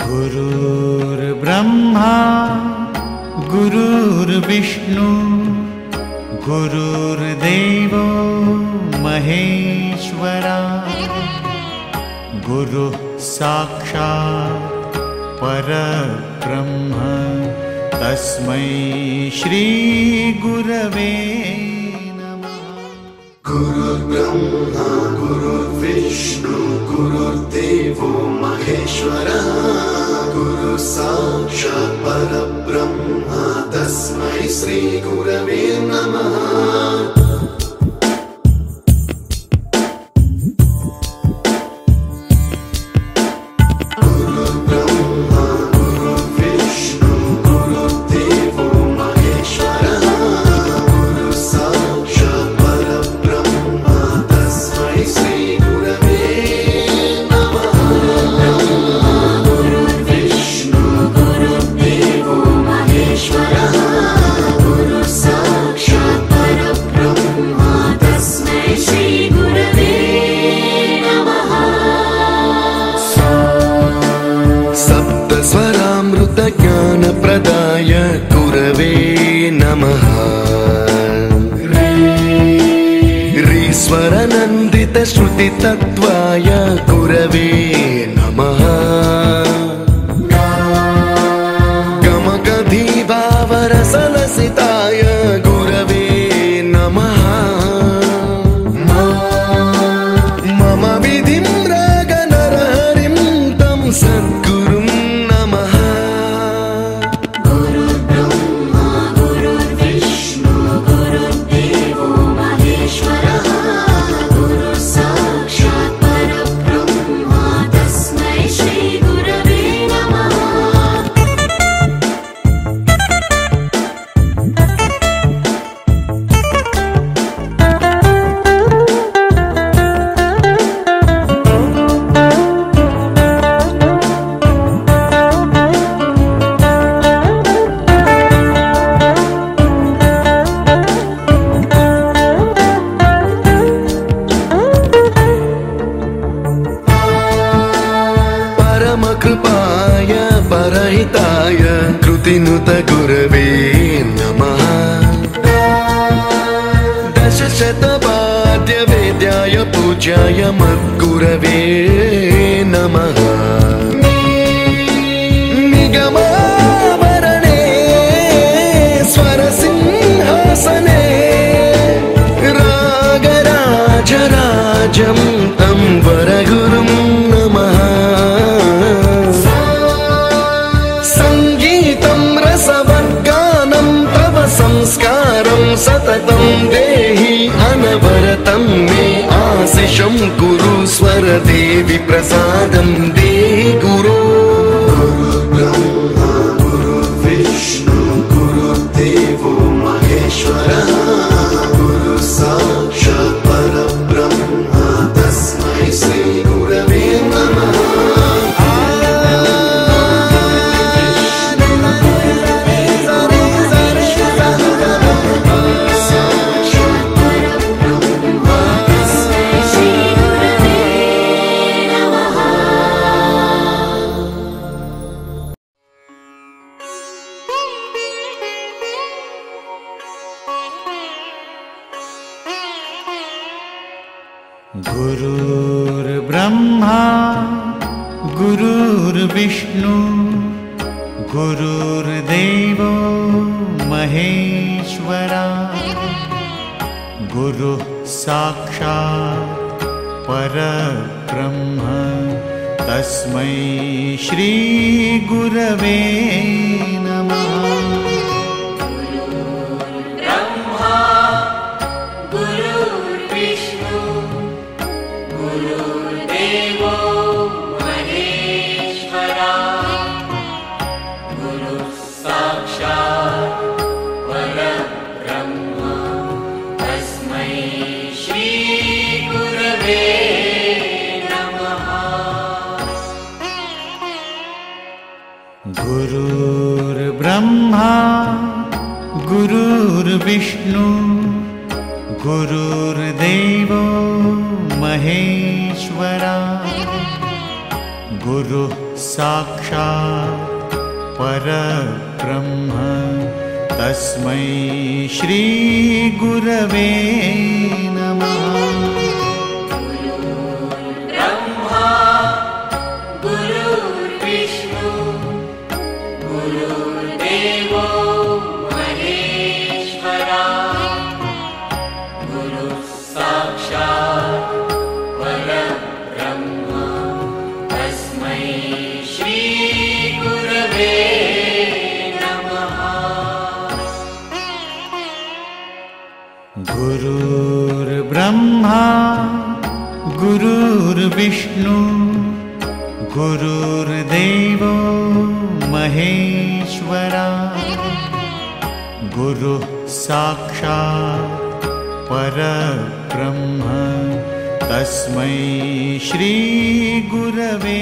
गुरुर्ब्रह्मा गुरुर्विष्णु गुरुर्देवो महेश्वरा गुरुः साक्षात् परब्रह्म तस्मै श्री गुरवे नमः। गुरुर्ब्रह्मा गुरुर्विष्णु गुरुर्देवो महेश्वरा गुरुः साक्षात् परब्रह्म तस्मै श्री गुरवे नमः। ज्ञानप्रदाय गुरवे नमः। रीश्वरनन्दित श्रुतितत्त्वाय गुरवे नमः। गमगधीभावरसलसिताय गुरवे नमः। मम विधिं रागनरहरिं तं सद्गुरुं कृपाय परहिताय कृतिनुत गुरवे नमः। दशशतवाद्यवेद्याय पूज्याय मद्गुरवे नमः। निगमावरणे स्वरसिंहासने रागराजराजं तं वरगुरुं नमः। संस्कारं सततं देहि अनवरतं मे आशिषं गुरु स्वरदेवि प्रसादं देहि गुरो। गुरुर्ब्रह्मा गुरुर्विष्णु गुरुर्देवो महेश्वरा गुरुः साक्षात् परब्रह्म तस्मै श्री गुरवे नमः। गुरुर्ब्रह्मा गुरुर्विष्णु गुरुर्देवो महेश्वरा गुरुः साक्षात् परब्रह्म तस्मै श्री गुरवे नमः। गुरुर्ब्रह्मा गुरुर्विष्णु गुरुर्देवो महेश्वरा गुरुः साक्षात् परब्रह्म तस्मै श्रीगुरवे नमः। ब्रह्मा गुरुर्विष्णु गुरुर्देवो महेश्वरा गुरुः साक्षात् परब्रह्म तस्मै श्रीगुरवे नमः। गुरुर्ब्रह्मा गुरुर्विष्णु गुरुर्देवो महेश्वरा गुरुः साक्षात् परब्रह्म तस्मै श्रीगुरवे